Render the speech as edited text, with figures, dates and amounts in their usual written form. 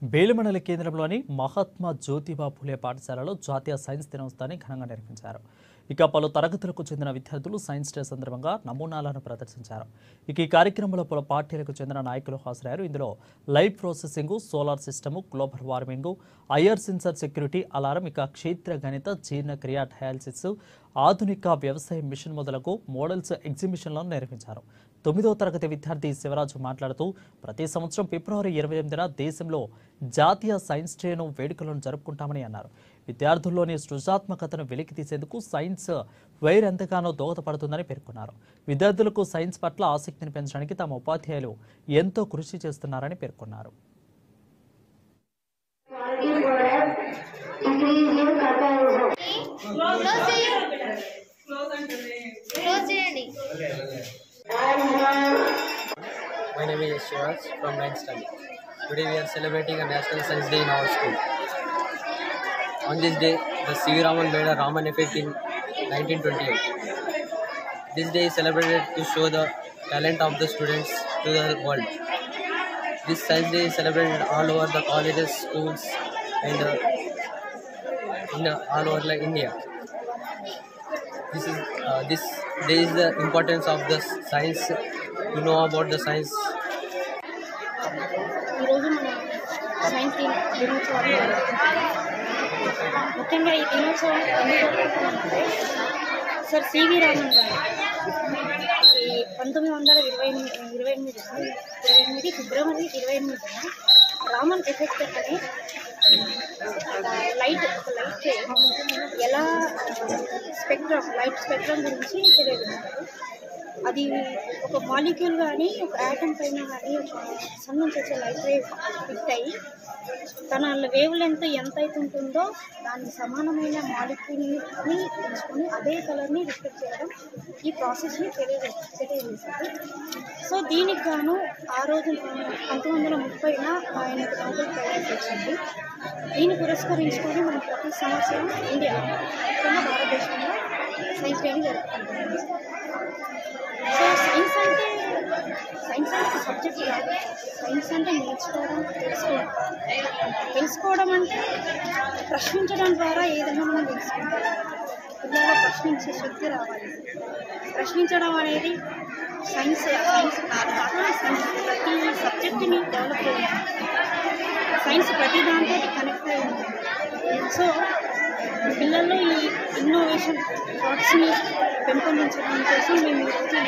బేలుమండల కేంద్రంలోని మహాత్మా జ్యోతిబా ఫులే పాఠశాలలో జాతీయ సైన్స్ దినోత్సవాన్ని ఘనంగా నిర్వహించారు. ఇక పలు తరగతులకు చెందిన విద్యార్థులు సైన్స్ డే సందర్భంగా నమూనాలను ప్రదర్శించారు. ఇక ఈ కార్యక్రమంలో పలు పార్టీలకు చెందిన నాయకులు హాజరయ్యారు. ఇందులో live processing, solar system, global warming, IR censor security alarm, ఇక క్షేత్ర గణిత, జీర్ణక్రియ డయాలసిస్, ఆధునిక వ్యవసాయ మిషన్ మొదలగు మోడల్స్ ఎగ్జిబిషన్లను నిర్వహించారు. 9వ తరగతి విద్యార్థి శివరాజు మాట్లాడుతూ ప్రతి సంవత్సరం ఫిబ్రవరి 28న దేశంలో జాతీయ సైన్స్ డేను వేడుకలను జరుపుకుంటామని అన్నారు. విద్యార్థుల్లోని సృజనాత్మకతను వెలికి తీసేందుకు సైన్స్ వైర్ ఎంతగానో దోహదపడుతుందని పేర్కొన్నారు. విద్యార్థులకు సైన్స్ పట్ల ఆసక్తిని పెంచడానికి తమ ఉపాధ్యాయులు ఎంతో కృషి చేస్తున్నారని పేర్కొన్నారు. My name is Shivraj from 9th Standard. Today we are celebrating a National Science Day in our school. On this day, the C.V. Raman made a Raman effect in 1928. This day is celebrated to show the talent of the students to the world. This Science Day is celebrated all over the colleges, schools, and all over India. This day is the importance of the science, to know about the science. ఈరోజు మన science దినోత్సవాన్ని ముఖ్యంగా ఈ దినోత్సవం ఎందుకంటే sir CV Raman గారు ఈ 1928 ఫిబ్రవరి 28న Raman effect అని లైట్ ఎలా లైట్ స్పెక్ట్రమ్ గురించి తెలియజేస్తారు. అది ఒక మాలిక్యూల్ కానీ ఒక యాటమ్ పైన కానీ సన్ నుంచి వచ్చే లైట్ వేవ్ ఫిట్ అయ్యి తన వేవ్ లెంత్ ఎంత అయితే ఉంటుందో దానికి సమానమైన మాలిక్యూల్ని తీసుకొని అదే కలర్ని రిఫ్లెక్ట్ చేయడం ఈ ప్రాసెస్ని తెలియజేశారు. సో దీనికి గాను ఆ రోజు 1930న ఆయనకు నోబెల్ ప్రైజ్ వచ్చింది. దీన్ని పురస్కరించుకొని మనం ప్రతి సంవత్సరం ఇండియా ముఖ్యంగా భారతదేశంలో సైన్స్ డేని జరుపుకుంటున్నాం. సో సైన్స్ అంటే సబ్జెక్ట్ కాదు. సైన్స్ అంటే నేర్చుకోవడం, తెలుసుకోవడం అంటే ప్రశ్నించడం ద్వారా ఏదైనా మనం తెలుసుకుంటాం. పిల్లల్లో ప్రశ్నించే శక్తి రావాలి. ప్రశ్నించడం అనేది సైన్స్ కాదు. ప్రతి సబ్జెక్ట్ని డెవలప్ చేయాలి. సైన్స్ ప్రతి దాంతో కనెక్ట్ అయి ఉంటుంది. సో పిల్లల్లో ఈ ఇన్నోవేషన్ థాట్స్ని పెంపొందించడం కోసం మేము ఈరోజు